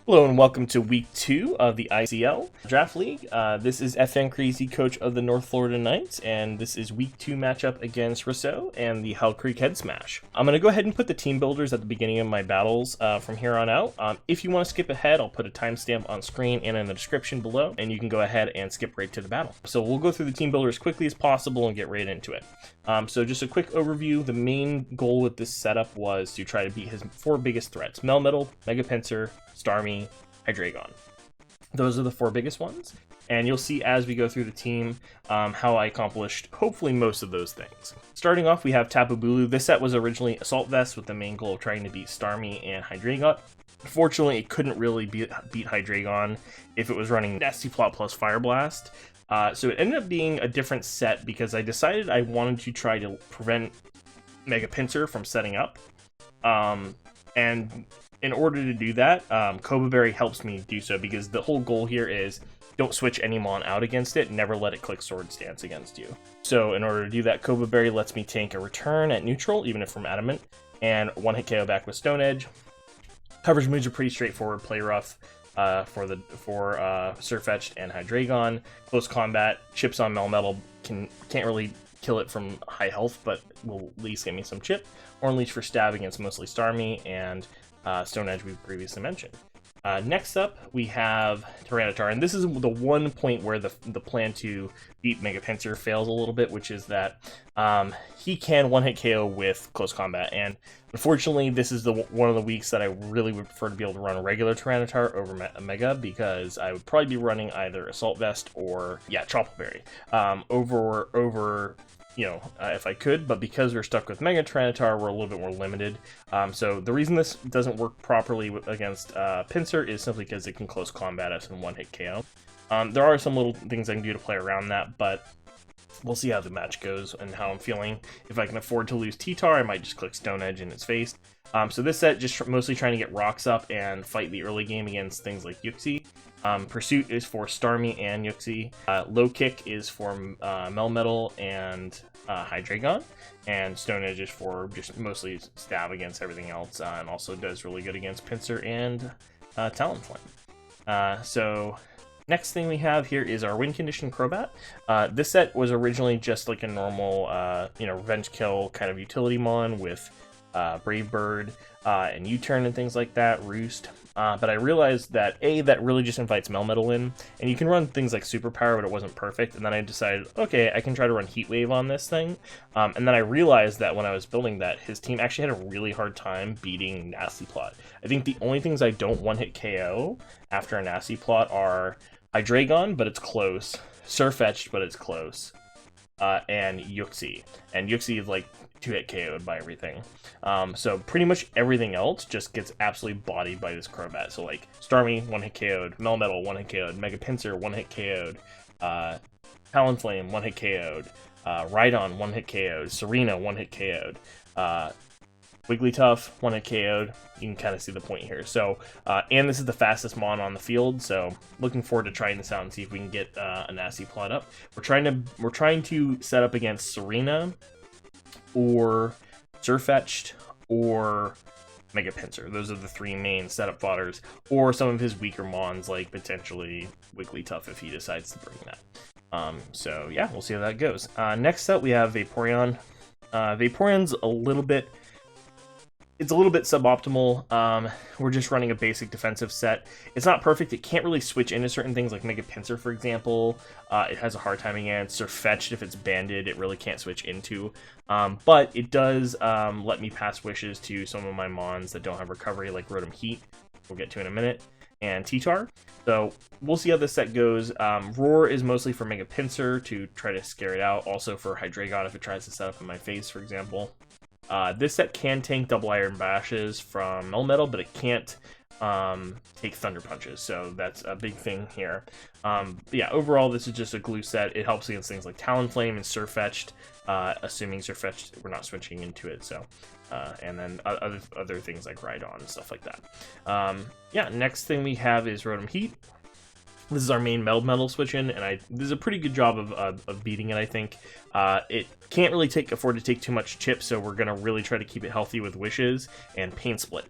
Hello and welcome to week 2 of the ICL Draft League. This is FN Crazy, coach of the North Florida Knights, and this is week 2 matchup against Rissoux and the Hell Creek Head Smash. I'm going to go ahead and put the team builders at the beginning of my battles from here on out. If you want to skip ahead, I'll put a timestamp on screen and in the description below, and you can go ahead and skip right to the battle. So we'll go through the team builder as quickly as possible and get right into it. So just a quick overview. The main goal with this setup was to try to beat his 4 biggest threats: Melmetal, Mega Pinsir, Starmie, Hydreigon. Those are the 4 biggest ones, and you'll see as we go through the team how I accomplished hopefully most of those things. Starting off, we have Tapu Bulu. This set was originally Assault Vest with the main goal of trying to beat Starmie and Hydreigon. Unfortunately, it couldn't really beat Hydreigon if it was running Nasty Plot plus Fire Blast. So it ended up being a different set because I decided I wanted to try to prevent Mega Pinsir from setting up. And in order to do that, Crobat Berry helps me do so, because the whole goal here is don't switch any Mon out against it, never let it click Sword Stance against you. So in order to do that, Crobat Berry lets me tank a return at neutral, even if from Adamant, and one-hit KO back with Stone Edge. Coverage moves are pretty straightforward: Play Rough for Surfetched and Hydreigon. Close Combat, chips on Melmetal can't really kill it from high health, but will at least give me some chip. Or Unleash for stab against mostly Starmie and Stone Edge we previously mentioned. Next up, we have Tyranitar, and this is the one point where the plan to beat Mega Pinsir fails a little bit, which is that he can one-hit KO with Close Combat, and unfortunately, this is one of the weeks that I really would prefer to be able to run a regular Tyranitar over Mega, because I would probably be running either Assault Vest or, Chople Berry over if I could, but because we're stuck with Mega Tyranitar, we're a little bit more limited. So the reason this doesn't work properly against Pinsir is simply because it can Close Combat us in one-hit KO. There are some little things I can do to play around that, but we'll see how the match goes and how I'm feeling. If I can afford to lose T-Tar, I might just click Stone Edge in its face. So this set, just mostly trying to get rocks up and fight the early game against things like Yuxi. Pursuit is for Starmie and Yuxi. Low Kick is for Melmetal and Hydreigon, and Stone Edge is for just mostly stab against everything else, and also does really good against Pinsir and Talonflame. So next thing we have here is our Wind Condition Crobat. This set was originally just like a normal, revenge kill kind of utility mon with Brave Bird and U-Turn and things like that, Roost. But I realized that that really just invites Melmetal in, and you can run things like Superpower, but it wasn't perfect. And then I decided, okay, I can try to run Heat Wave on this thing. And then I realized that when I was building that, his team actually had a really hard time beating Nasty Plot. I think the only things I don't one-hit KO after a Nasty Plot are Hydreigon, but it's close, Surfetched, but it's close, and Yuxi. And Yuxi is like 2-hit KO'd by everything. So pretty much everything else just gets absolutely bodied by this Crobat. So like Starmie, 1-hit KO'd, Melmetal, 1-hit KO'd, Mega Pinsir, 1-hit KO'd, Talonflame, 1-hit KO'd, Rhydon, 1-hit KO'd, Serena, 1-hit KO'd, Wigglytuff, 1-hit KO'd. You can kind of see the point here. So, and this is the fastest mon on the field, so looking forward to trying this out and see if we can get a Nasty Plot up. We're trying to set up against Serena, or Surfetched, or Mega Pinsir. Those are the 3 main setup fodders, or some of his weaker mons, like potentially Wigglytuff if he decides to bring that. So yeah, we'll see how that goes. Next up, we have Vaporeon. Vaporeon's a little bit suboptimal. We're just running a basic defensive set. It's not perfect. It can't really switch into certain things like Mega Pinsir, for example. It has a hard time against. Surfetched, if it's banded, it really can't switch into. But it does let me pass wishes to some of my mons that don't have recovery, like Rotom Heat, we'll get to in a minute, and T-Tar. So we'll see how this set goes. Roar is mostly for Mega Pinsir to try to scare it out, also for Hydreigon if it tries to set up in my face, for example. This set can tank double Iron Bashes from Melmetal, but it can't take Thunder Punches, so that's a big thing here. Yeah, overall, this is just a glue set. It helps against things like Talonflame and Surfetched, assuming Surfetched, we're not switching into it, so. And then other things like Rhydon and stuff like that. Yeah, next thing we have is Rotom Heat. This is our main Melmetal switch in, and this is a pretty good job of beating it, I think. It can't really afford to take too much chip, so we're going to really try to keep it healthy with Wishes and Pain Split.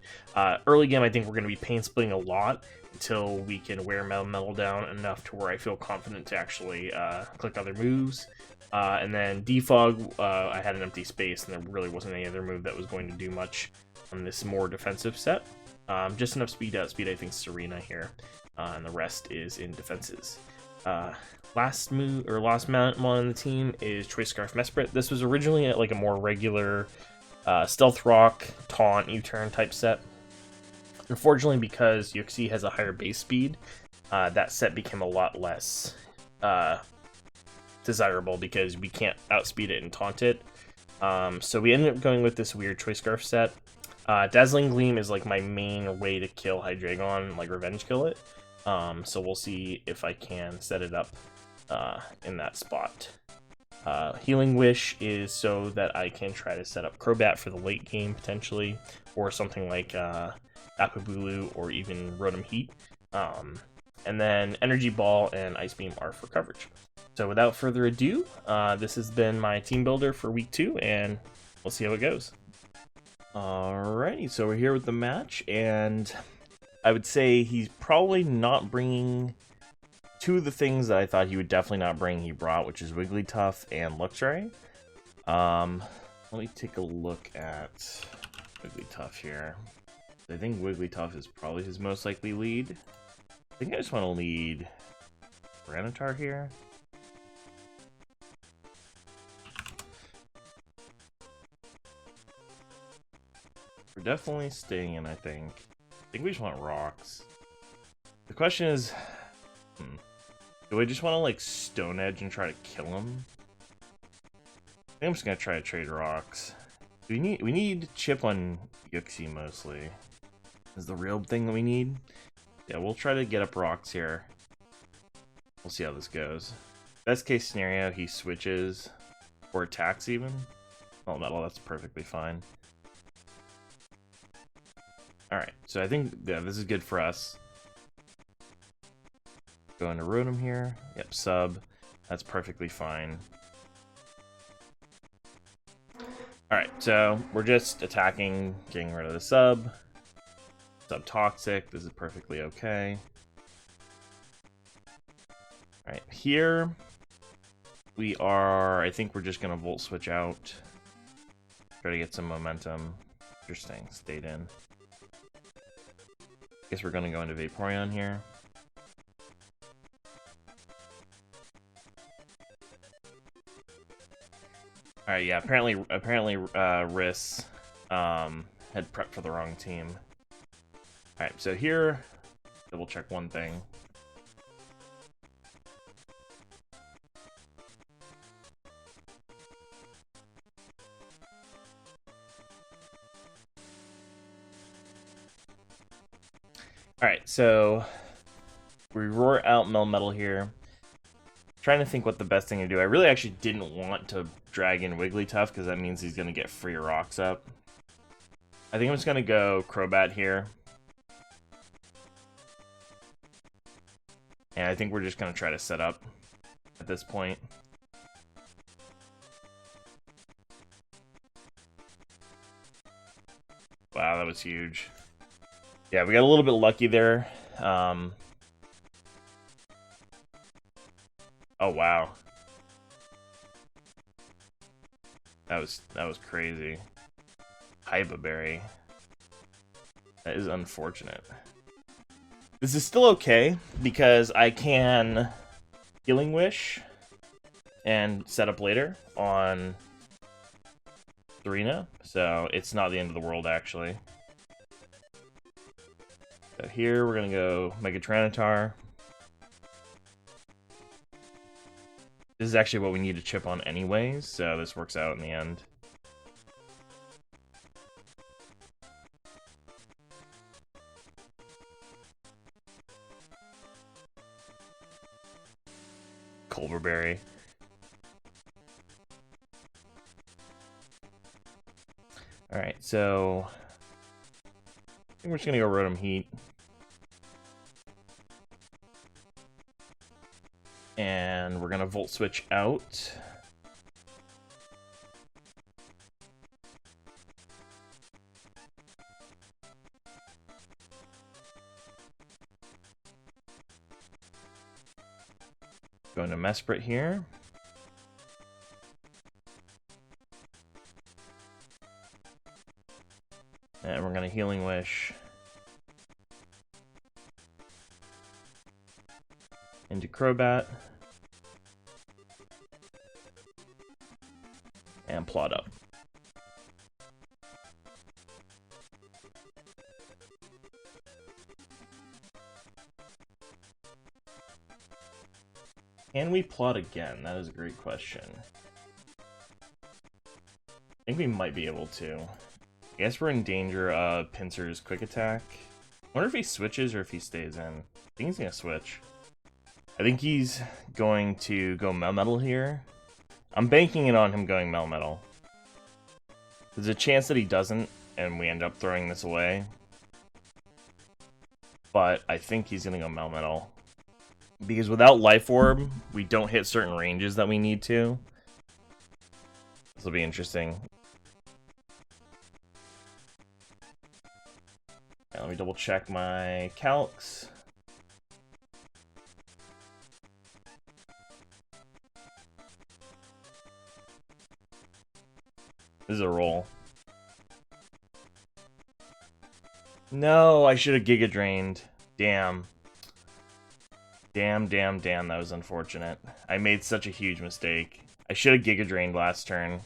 Early game, I think we're going to be Pain Splitting a lot until we can wear Melmetal down enough to where I feel confident to actually click other moves. And then Defog, I had an empty space, and there really wasn't any other move that was going to do much on this more defensive set. Just enough speed to outspeed, I think, Serena here. And the rest is in defenses. Last mount on the team is Choice Scarf Mesprit. This was originally like a more regular Stealth Rock, Taunt, U-turn type set. Unfortunately, because Yuxi has a higher base speed, that set became a lot less desirable because we can't outspeed it and taunt it. So we ended up going with this weird Choice Scarf set. Dazzling Gleam is like my main way to kill Hydreigon, like revenge kill it. So we'll see if I can set it up in that spot. Healing Wish is so that I can try to set up Crobat for the late game, potentially, or something like Apabulu or even Rotom Heat. And then Energy Ball and Ice Beam are for coverage. So without further ado, this has been my team builder for week 2, and we'll see how it goes. Alrighty, so we're here with the match, and I would say he's probably not bringing two of the things that I thought he would definitely not bring he brought, which is Wigglytuff and Luxray. Let me take a look at Wigglytuff here. I think Wigglytuff is probably his most likely lead. I think I just want to lead Granitar here. We're definitely staying in, I think. I think we just want rocks. The question is, do I just want to like Stone Edge and try to kill him? I think I'm just gonna try to trade rocks. We need chip on Yuxi mostly. Is the real thing that we need? Yeah, we'll try to get up rocks here. We'll see how this goes. Best case scenario, he switches or attacks even. Melmetal, that's perfectly fine. Alright, so I think, yeah, this is good for us. Go into Rotom here. Yep, sub. That's perfectly fine. Alright, so we're just attacking, getting rid of the sub. Sub toxic, this is perfectly okay. Alright, here we are, I think we're just gonna Volt Switch out. Try to get some momentum. Interesting, stayed in. Guess we're gonna go into Vaporeon here. Alright, yeah, apparently Rissoux had prepped for the wrong team. Alright, so here, double check one thing. Alright, so we roar out Melmetal here. Trying to think what the best thing to do. I really actually didn't want to drag in Wigglytuff because that means he's going to get free rocks up. I think I'm just going to go Crobat here. And I think we're just going to try to set up at this point. Wow, that was huge. Yeah, we got a little bit lucky there. Oh, wow. That was crazy. Hyba Berry. That is unfortunate. This is still okay, because I can Healing Wish and set up later on Serena, so it's not the end of the world, actually. So here we're going to go Mega Tyranitar. This is actually what we need to chip on anyways, so this works out in the end. Culverberry. Alright, so I think we're just gonna go Rotom Heat. And we're gonna Volt Switch out. Going to Mesprit here. And we're gonna Healing Wish into Crobat. And plot up. Can we plot again? That is a great question. I think we might be able to. I guess we're in danger of Pinsir's quick attack. I wonder if he switches or if he stays in. I think he's gonna switch. I think he's going to go Melmetal here. I'm banking it on him going Melmetal. There's a chance that he doesn't, and we end up throwing this away. But I think he's gonna go Melmetal. Because without Life Orb, we don't hit certain ranges that we need to. This will be interesting. Now, let me double check my calcs. This is a roll. No, I should have Giga Drained. Damn. Damn, that was unfortunate. I made such a huge mistake. I should have Giga Drained last turn.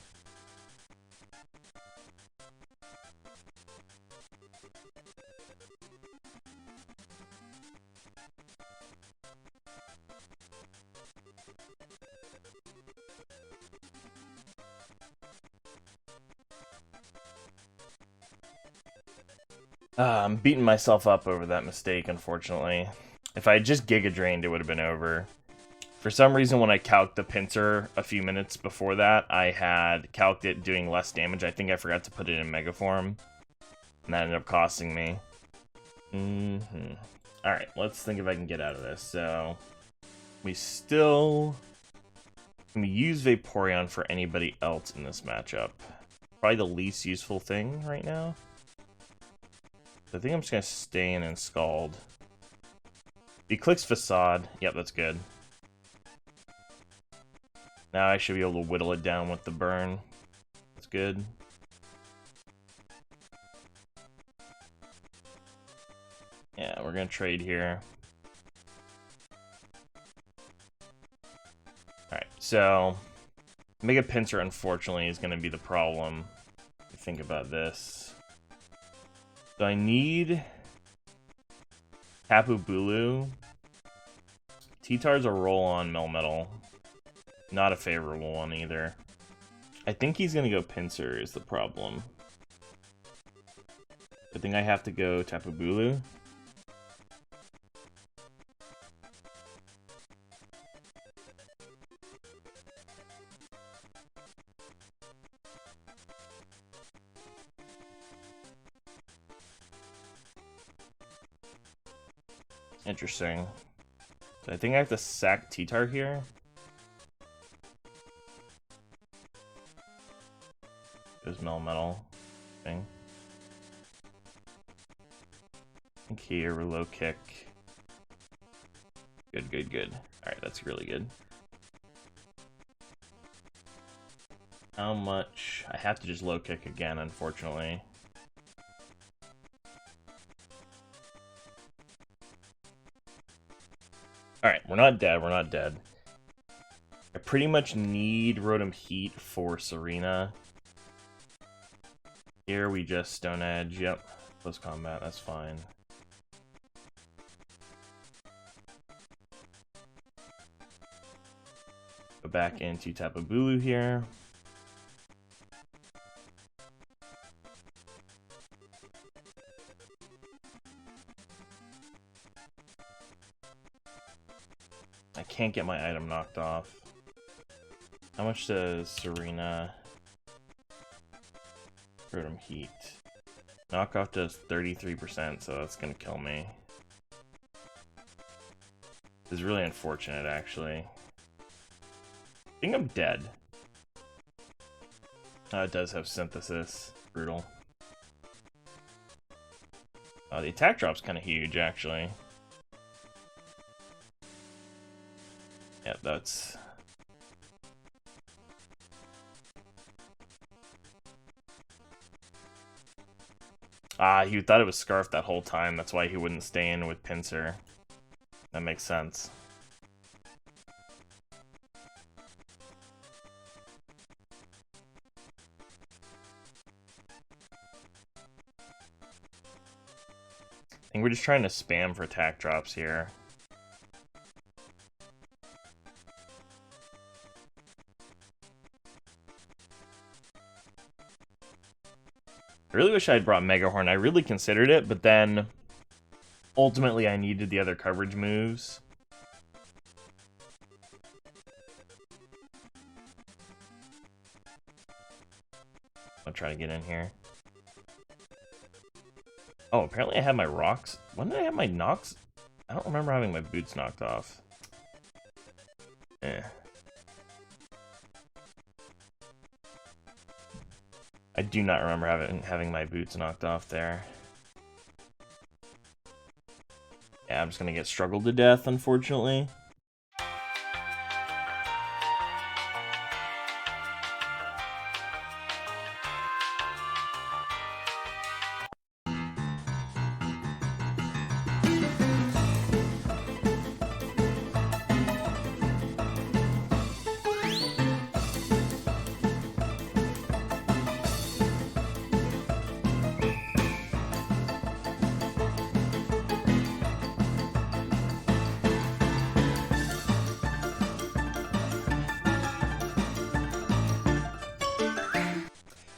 I'm beating myself up over that mistake, unfortunately. If I had just Giga Drained, it would have been over. For some reason, when I calced the Pinsir a few minutes before that, I had calced it doing less damage. I think I forgot to put it in Mega Form, and that ended up costing me. Alright, let's think if I can get out of this. So, we still... Can we use Vaporeon for anybody else in this matchup? Probably the least useful thing right now. I think I'm just going to stay in and Scald. He clicks Facade. Yep, that's good. Now I should be able to whittle it down with the burn. That's good. Yeah, we're going to trade here. Alright, so... Mega Pinsir, unfortunately, is going to be the problem. Think about this. So I need Tapu Bulu. T-Tar's a roll-on Melmetal. Not a favorable one either. I think he's gonna go Pinsir is the problem. I think I have to go Tapu Bulu. Interesting. So I think I have to sack T-Tar here. There's Melmetal thing. I think here we're low kick. Good. Alright, that's really good. How much? I have to just low kick again, unfortunately. Alright, we're not dead. I pretty much need Rotom Heat for Serena. Here we just Stone Edge, yep. Close combat, that's fine. Go back into Tapu Bulu here. I can't get my item knocked off. How much does Serena Rotom Heat? Knockoff does 33%, so that's gonna kill me. This is really unfortunate, actually. I think I'm dead. It does have synthesis. Brutal. The attack drop's kind of huge, actually. Yeah, that's... he thought it was Scarf that whole time. That's why he wouldn't stay in with Pinsir. That makes sense. I think we're just trying to spam for attack drops here. I really wish I had brought Mega Horn. I really considered it, but then ultimately I needed the other coverage moves. I'll try to get in here. Oh, apparently I have my rocks. When did I have my knocks? I don't remember having my boots knocked off. I do not remember having my boots knocked off there. Yeah, I'm just gonna get struggled to death, unfortunately.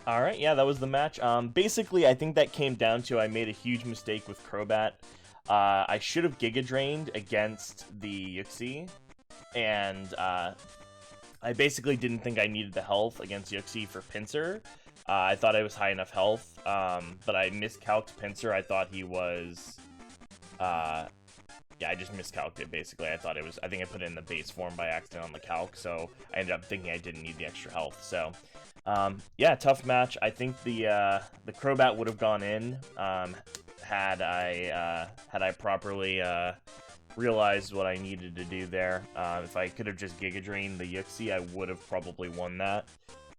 Alright, yeah, that was the match. Basically, I think that came down to I made a huge mistake with Crobat. I should have Giga Drained against the Yuxi, and I basically didn't think I needed the health against Yuxi for Pinsir. I thought I was high enough health, but I miscalced Pinsir. I thought he was... yeah, I just miscalced it, basically. I think I put it in the base form by accident on the calc, so I ended up thinking I didn't need the extra health, so... yeah, tough match. I think the Crobat would have gone in had I properly realized what I needed to do there. If I could have just Giga Drained the Yuxi, I would have probably won that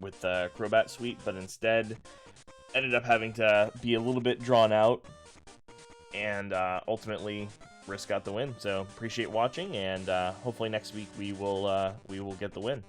with the Crobat suite, but instead ended up having to be a little bit drawn out, and ultimately Riss got the win. So appreciate watching, and hopefully next week we will get the win.